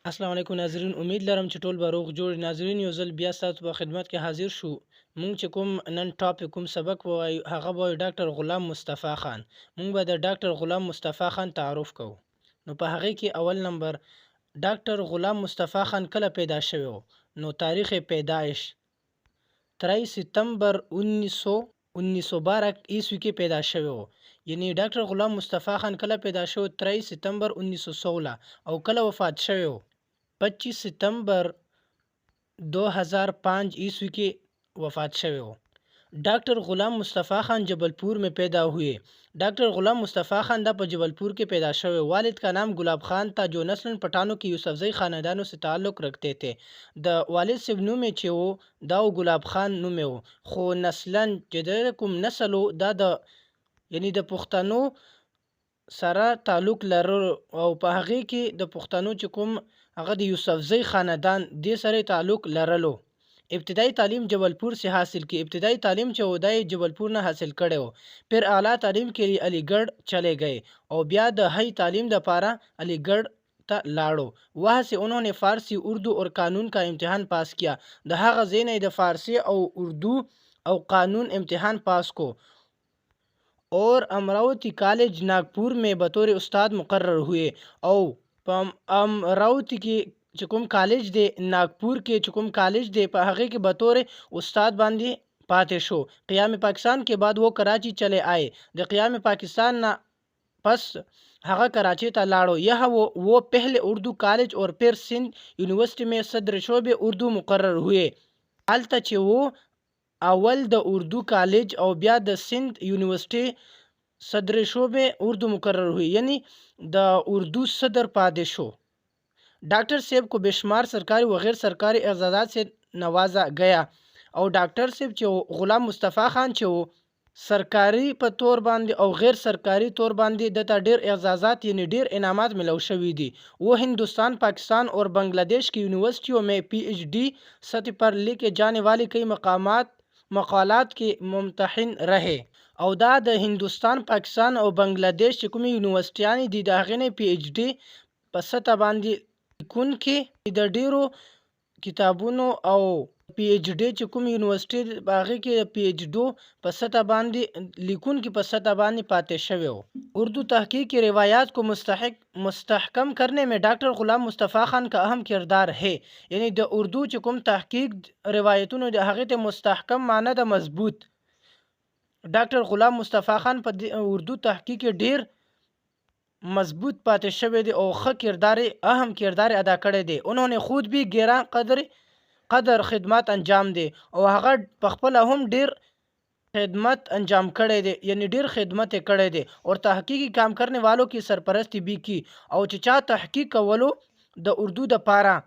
السلام علیکم ناظرین، امید لرم چې ټول به روغ جوړ. ناظرین، یو ځل بیا ستاسو په خدمت کې حاضر شو. مونږ چې کوم نن ټاپک کوم سبق ووایو هغه به وایو ډاکټر غلام مصطفی خان. مونږ به د ډاکټر غلام مصطفی خان تعارف کوو. نو په هغې کې اول نمبر ډاکټر غلام مصطفی خان کله پیدا شوی و؟ نو تاریخ پیدایش 23 ستمبر 1912 عیسوي کې پیدا شوی و. یعنی ډاکټر غلام مصطفی خان کله پیدا شو؟ 23 ستمبر 1916. او کله وفات شوی و؟ 25 ستمبر 2005 ईस्वी के वफात शवे हो. डॉक्टर गुलाम मुस्तफ़ा खान जबलपुर में पैदा हुए. डॉक्टर गुलाम मुस्तफ़ा खान दा पर जबलपुर के पैदा शवे. वालिद का नाम गुलाब खान था जो नस्लन पठानों की यूसुफजई ख़ानदानों से ताल्लुक़ रखते थे. द वालिद से नुमे चे वो दाऊ गुलाब खान नुमे हो खो नस्लन जदकुम नस्लो दा द यानी द पुख्तनों سره تعلق لرلو او په هغې کې د پښتنو چې کوم هغه د یوسفزۍ خاندان دې سره تعلق لرلو. ابتدائی تعلیم जबलपुर से हासिल की. ابتدائی تعلیم چې ودای जबलपुर نه حاصل کړي وو. پھر اعلیٰ تعلیم के लिए अलीगढ़ चले गए او بیا د هی تعلیم د پاره अलीगढ़ ته لاړو. वहाँ से उन्होंने फारसी उर्दू और कानून का इम्तिहान पास किया. د هغه ځای نه د فارسی او اردو او قانون امتحان पास को और अमरावती कॉलेज नागपुर में बतौर उस्ताद मुकर्रर हुए. او په امراوتی کې چې کوم کالج دی ناگپور کې چې کوم کالج دی په هغه کې بطور استاد باندې پاتې شو. قیام پاکستان के बाद वो कराची चले आए. د قیام پاکستان نه پس هغه कराची ته لاړو. यहाँ वो पहले उर्दू कॉलेज और फिर सिंध यूनिवर्सिटी में सदर शोबे उर्दू मुकर्रर हुए. هلته چې वो اول د اردو کالج او بیا د سند یونیورسٹی صدر شعبے اردو مقرر ہوئی یعنی د اردو صدر پادے شو. ڈاکٹر صاحب کو बेशुमार सरकारी व गैर सरकारी एजाज़ात से नवाजा गया. او ډاکټر صاحب چې غلام مصطفی خان چې سرکاري په تور باندې او غیر سرکاري تور باندې دته ډیر اعزازات یعنی ډیر انعامات ملو شوي دي. वो हिंदुस्तान पाकिस्तान और बांग्लादेश की यूनिवर्सिटियों में PhD सतह पर लिखे जाने वाली कई मकालात के मुमतहिन रहे. او دا د هندوستان پاکستان او بنگلاديش چې کومې یونیورسيټیانې دي د هغې نه PhD په سطح باندې لیکونکي د ډیرو کتابونو او PhD چې کوم یونیورسيټي په هغې کې د PhD په سطح باندې لیکونکي په سطح باندې پاتې شوی و. اردو تحقیق کی روایات کو مستحکم करने में डॉक्टर गुलाम मुस्तफ़ा खान का अहम किरदार है. یعنی د اردو چې کوم تحقیق روایتونو د هغې ته مستحکم معنی د مضبوط. ډاکټر غلام مصطفی خان په اردو تحقیق ډیر مضبوط پاتې شوی دی او ښه کردار اهم کردار ادا کړی دی. انہوں نے خود بھی گران قدر خدمات انجام دی او هغه په خپل هم ډیر خدمت انجام کړی دی یعنی ډیر خدمت کړی دی اور تحقیقی کام کرنے والوں کی سرپرستی بھی کی. او چې چا تحقیق کولو د اردو د پاره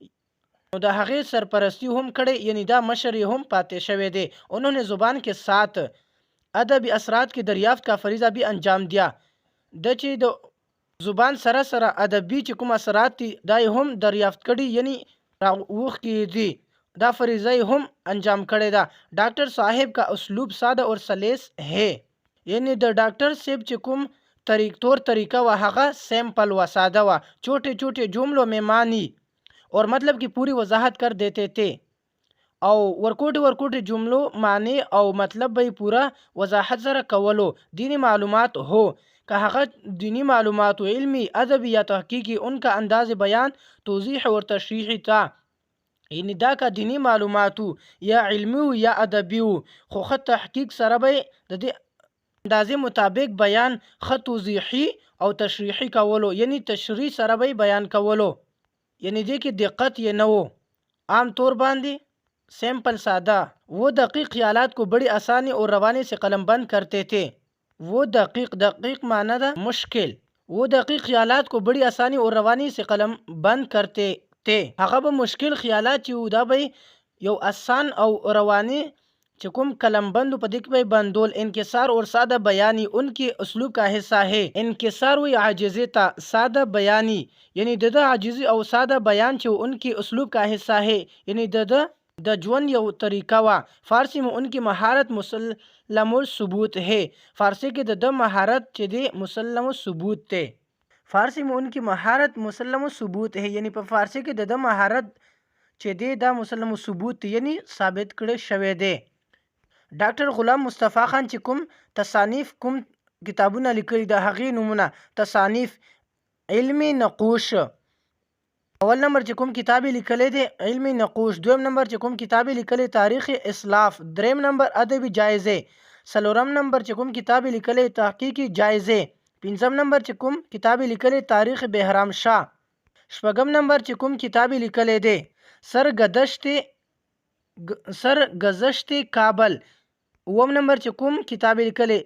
نو د هغې سرپرستی هم کړی یعنی دا مشر هم پاتې شوی دی. انہوں نے زبان کے ساتھ ادبی اثرات کی دریافت کا فریضہ بھی انجام دیا. د چې د زبان سره سره ادبی چې کوم اثرات دي دا هم دریافت کړي یعنی راوختی دي دا فریضه هم انجام کړی دا. ڈاکٹر صاحب کا اسلوب ساده اور سلیس ہے. یعنی د ڈاکٹر صاحب چې کوم طور طریقہ و هغه سیمپل و ساده و. چھوٹے چھوٹے جملوں میں معنی اور مطلب کی پوری وضاحت کر دیتے تھے. او ورکوټي جملو معنی او مطلب به پورا وضاحت سره کولو. دینی معلومات ہو کہ هغه دینی معلومات و علمی ادبی یا تحقیقی ان کا انداز بیان توضیح اور تشریحی تھا. یعنی دا کا دینی معلوماتو یا علمی یا ادبی خو خط تحقیق سره به د دې اندازې مطابق بیان خط توضیحی او تشریحی کولو یعنی تشریح سره به بیان کولو. یعنی دې کې دقت یې نه وو. عام طور باندې سیمپل سادہ. وہ دقیق خیالات کو بڑی آسانی اور روانی سے قلم بند کرتے تھے. وہ دقیق معنی دا مشکل. وہ دقیق خیالات کو بڑی آسانی اور روانی سے قلم بند کرتے تھے. هغه به مشکل خیالات چې دا به یو آسان او روانی چې کوم قلم بندو په دې کې به بندول. انکسار اور ساده بیانی ان کی اسلوب کا حصہ ہے. انکسار وی عاجزی تا ساده بیانی یعنی د عاجزی او ساده بیان چې ان کی اسلوب کا حصہ ہے یعنی د ژوند یو طریقه وا. فارسی میں ان کی مہارت مسلم الثبوت ہے. فارسی کې د مهارت چې دی مسلم الثبوت ته. فارسی مونکی مهارت مسلم ثبوت ہے، یعنی په فارسی کې د مهارت چې دی دا مسلم ثبوت دی، یعنی ثابت کړی شوی دی. ډاکټر غلام مصطفی خان چې کوم تصانیف کوم کتابونه لیکلي د هغې نومونه: تصانیف علمی نقوش، اول نمبر چې کوم کتاب لیکلی دی علمی نقوش، دویم نمبر چې کوم کتاب لیکلی تاریخ اسلاف، دریم نمبر ادبی جایزې، څلورم نمبر چې کوم کتاب لیکلی تحقیقی جایزې، پنځم نمبر چې کوم کتاب لیکلی تاریخ بهرام شاه، شپږم نمبر چې کوم کتاب لیکلی دی سرگذشت کابل، اووم نمبر چې کوم کتاب لیکلی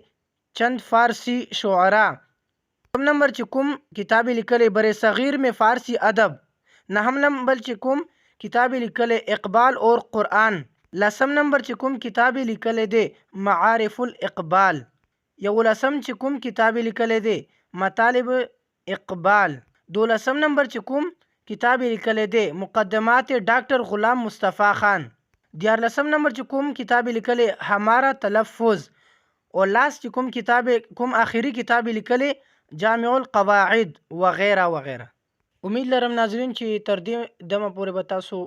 چند فارسی شعرا، اووم نمبر چې کوم کتاب لیکلی بر صغیر میں فارسی ادب، نهم نمبر چې کوم کتاب لیکلی اقبال اور قرآن، لسم نمبر چې کوم کتاب لیکلی دی معارف الاقبال، یولسم چې کوم کتاب لیکلی دی مطالب اقبال، دولسم نمبر چې کوم کتاب لیکلی دی مقدمات ډاکټر غلام مصطفی خان، دیارلسم نمبر چې کوم کتاب لیکلی ہمارا تلفظ، او لاس چې کوم آخري کتاب لیکلی جامع القواعد وغیره وغیره. امید لرم ناظرین چې تر دې دمه پورې به تاسو